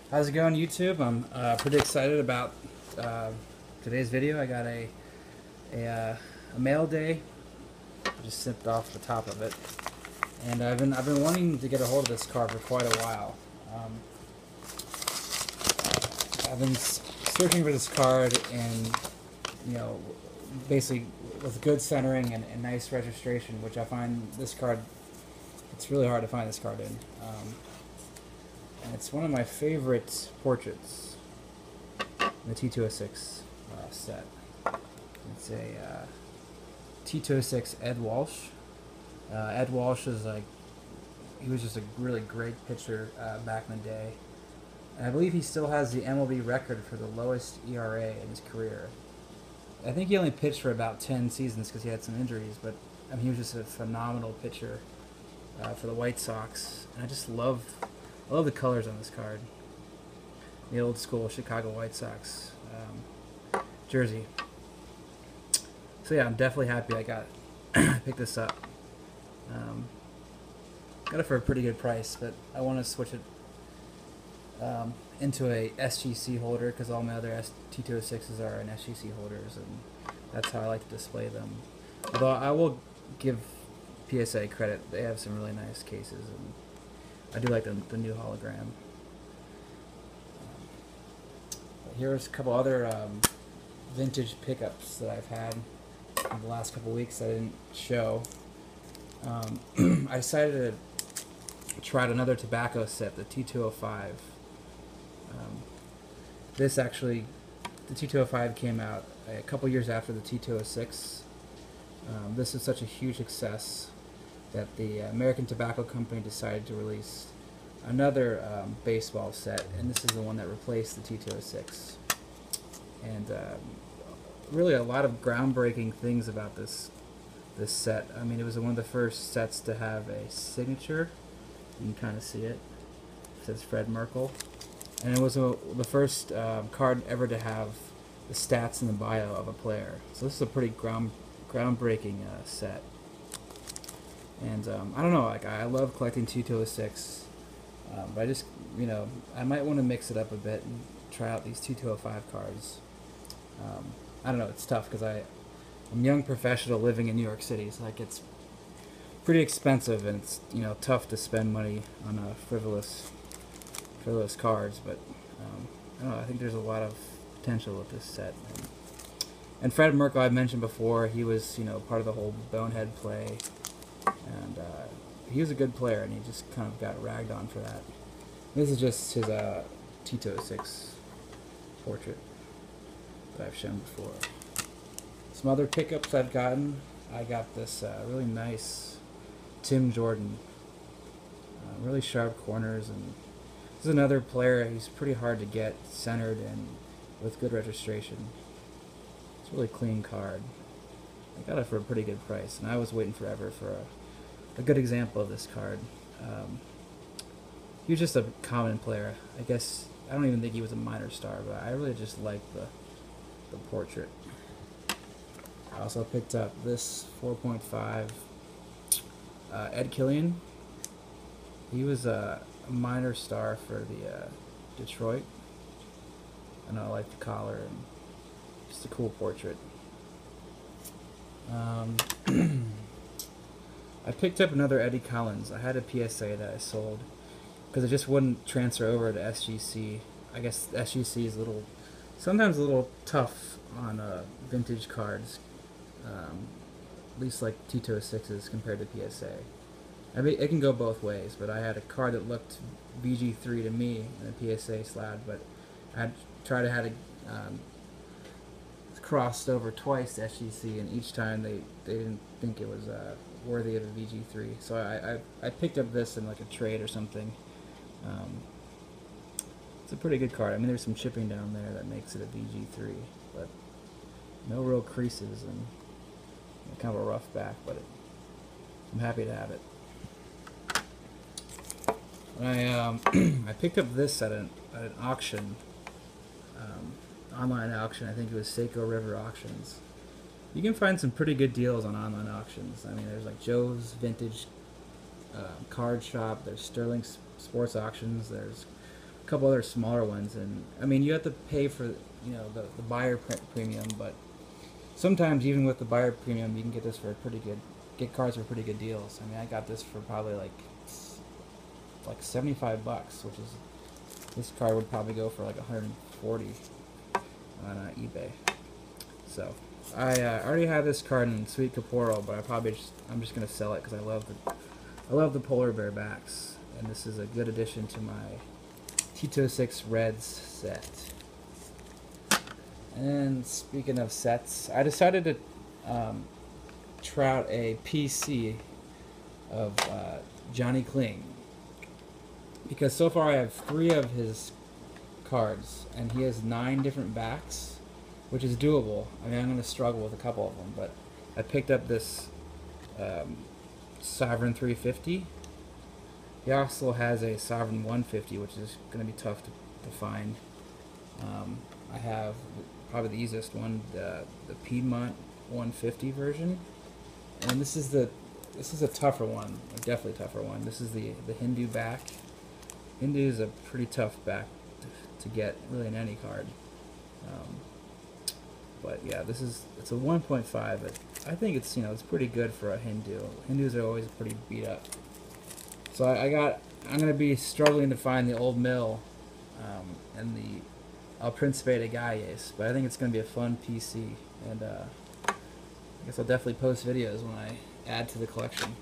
How's it going, YouTube? I'm pretty excited about uh, today's video. I got a mail day. I just snipped off the top of it, and I've been wanting to get a hold of this card for quite a while. Um, I've been searching for this card, and you know, basically with good centering and nice registration, which I find this card. It's really hard to find this card in. And it's one of my favorite portraits in the T206 set. It's a T206 Ed Walsh. Ed Walsh is he was just a really great pitcher back in the day. And I believe he still has the MLB record for the lowest ERA in his career. I think he only pitched for about 10 seasons because he had some injuries, but I mean, he was just a phenomenal pitcher for the White Sox. And I love the colors on this card. The old school Chicago White Sox jersey. So yeah, I'm definitely happy I got it. Picked this up. Got it for a pretty good price, but I want to switch it into a SGC holder because all my other T206s are in SGC holders, and that's how I like to display them. Although I will give PSA credit, they have some really nice cases, and I do like the new hologram. Here's a couple other vintage pickups that I've had in the last couple weeks that I didn't show. I decided to try out another tobacco set, the T205. This actually, the T205 came out a couple years after the T206. This is such a huge success that the American Tobacco Company decided to release another baseball set, and this is the one that replaced the T206. And really a lot of groundbreaking things about this set. I mean, it was one of the first sets to have a signature. You can kind of see it. It says Fred Merkle. And it was the first card ever to have the stats in the bio of a player. So this is a pretty groundbreaking set. And I don't know, like I love collecting T206, but I just, I might want to mix it up a bit and try out these T205 cards. I don't know, it's tough because I'm a young professional living in New York City, so like it's pretty expensive, and it's tough to spend money on frivolous cards. But I don't know, I think there's a lot of potential with this set. And Fred Merkle, I mentioned before, he was part of the whole bonehead play. And he was a good player, and he just kind of got ragged on for that. This is just his T206 portrait that I've shown before. Some other pickups I've gotten. I got this really nice Tim Jordan. Really sharp corners, and this is another player. He's pretty hard to get centered and with good registration. It's a really clean card. I got it for a pretty good price, and I was waiting forever for a good example of this card. He was just a common player. I guess I don't even think he was a minor star, but I really just liked the portrait. I also picked up this 4.5 Ed Killian. He was a minor star for the Detroit, and I like the collar and just a cool portrait. I picked up another Eddie Collins. I had a PSA that I sold because it just wouldn't transfer over to SGC. I guess SGC is sometimes a little tough on vintage cards, at least like T206s compared to PSA. I mean, it can go both ways, but I had a card that looked VG3 to me in a PSA slab, but I tried to have it crossed over twice to SGC, and each time they didn't think it was worthy of a VG3. So I picked up this in like a trade or something. It's a pretty good card. I mean, there's some chipping down there that makes it a VG3, but no real creases and kind of a rough back, but I'm happy to have it. I picked up this at an auction, online auction. I think it was Seiko River Auctions. You can find some pretty good deals on online auctions. I mean, there's like Joe's Vintage Card Shop. There's Sterling Sports Auctions. There's a couple other smaller ones, and I mean you have to pay for the buyer premium, but sometimes even with the buyer premium you can get this for get cards for pretty good deals. I mean, I got this for probably like $75, which is, this card would probably go for like 140 on eBay. So I already have this card in Sweet Caporo, but I'm just gonna sell it because I love the polar bear backs, and this is a good addition to my Tito 6 Reds set. And speaking of sets, I decided to try out a PC of Johnny Kling, because so far I have 3 of his cards, and he has 9 different backs, which is doable. I mean, I'm going to struggle with a couple of them, but I picked up this Sovereign 350. He also has a Sovereign 150, which is going to be tough to find. I have probably the easiest one, the Piedmont 150 version, and this is a tougher one, a definitely tougher one. This is the Hindu back. Hindu is a pretty tough back to get really in any card. But yeah, it's a 1.5, but I think it's pretty good for a Hindu. Hindus are always pretty beat up. So I'm gonna be struggling to find the Old Mill and the El Principe de Galles, but I think it's gonna be a fun PC, and I guess I'll definitely post videos when I add to the collection.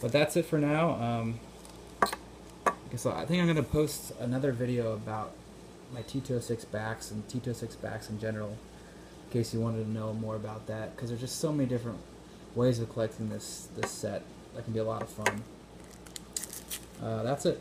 But that's it for now. I think I'm going to post another video about my Tito 6 backs and Tito 6 backs in general, in case you wanted to know more about that, because there's just so many different ways of collecting this set that can be a lot of fun. That's it.